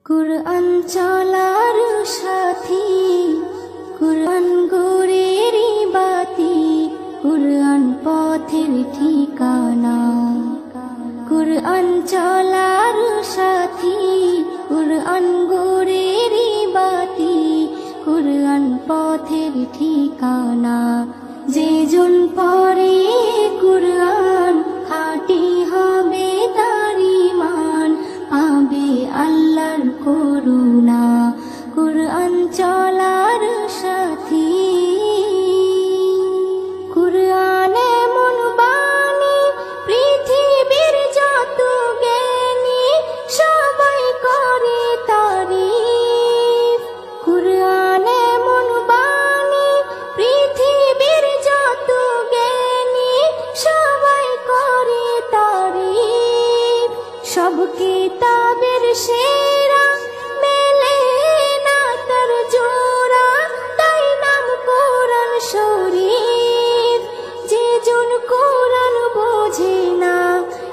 কুরআন চলার সাথী, কুরআন গোরেরি বাতি, কুরআন পথের ঠিকানা। কুরআন চলার সাথী, কুরআন গোরেরি বাতি, কুরআন পথের ঠিকানা। যে জন পড়ে কুরআন খাঁটি হবে তার ঈমান, পাবে আল্লাহর করুণা। কুরআন চলার সাথী, কুরআন এমন বাণী পৃথিবীর যত জ্ঞানী সবাই করে তারিফ। কুরআন এমন বাণী পৃথিবীর যত জ্ঞানী সবাই করে তারিফ। সব কিতাবের সেরা মেলে না তার জোড়া, তাই নাম কোরআন শরীফ। যে জন কোরআন বোঝে না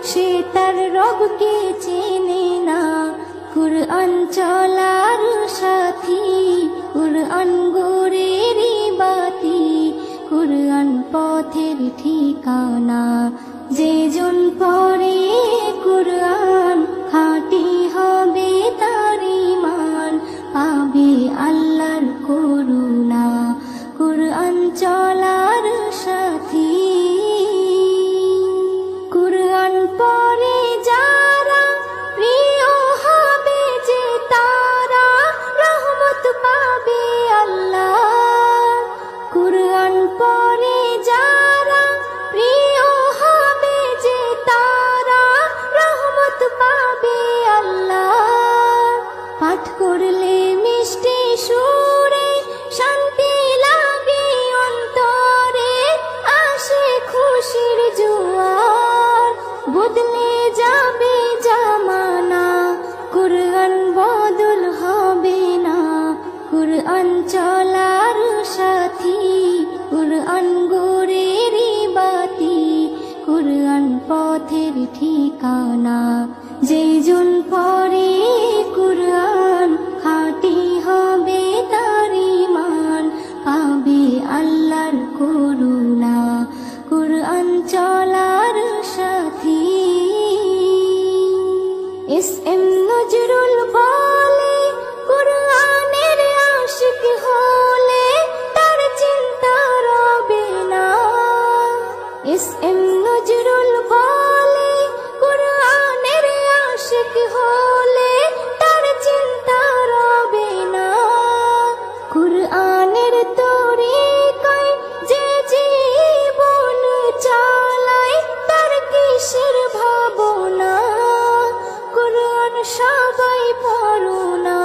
সে তার রবকে চেনে না। কুরআন চলার সাথী, কুরআন গোরেরি বাতি, কুরআন পথের ঠিকানা। যে জন পড়ে কুরআন খাঁটি হবে তার ঈমান, পাবে আল্লাহর করুণা। কুরআন চলার সাথী, কুরআন পড়ে যারা প্রিয় হবে যে তারা রহমত পাবে আল্লাহ। কুরআন পড়ে যারা প্রিয় হবে যে তারা রহমত পাবে আল্লাহ। পাঠ করলে মিষ্টি সুরে শান্তি লাগে অন্তরে, আসে খুশির জোয়ার, বদলে যাবে জামানা, কুরআন বদল হবে না। কুরআন চলার সাথী, কুরআন গোরেরি বাতি, কুরআন পথের ঠিকানা। যে জন পড়ে কুরআন খাঁটি হবে তার ঈমান, পাবে আল্লাহর করুণা। কুরআন চলার সাথী, এস.এম. নজরুল বলে কুরআনের আশিক হলে তার চিন্তা রবে না। এস.এম. নজরুল বলে কুরআনের আশিক হলে তার চিন্তা রবে না। কুরআনের তরিকায় যে জীবন চালায় তার কিসের ভাবনা। কুরআন সবাই পড়ো না,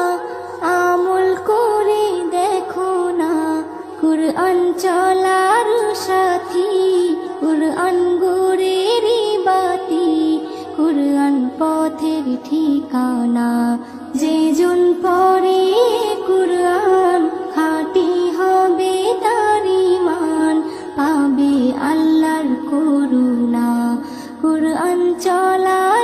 আমল করে দেখো না। কুরআন চলার সাথী, কুরআন গোরেরি বাতি, কুরআন পথের ঠিকানা। যে জন পড়ে কুরআন খাঁটি হবে তার ঈমান, পাবে আল্লাহর করুণা। কুরআন চলার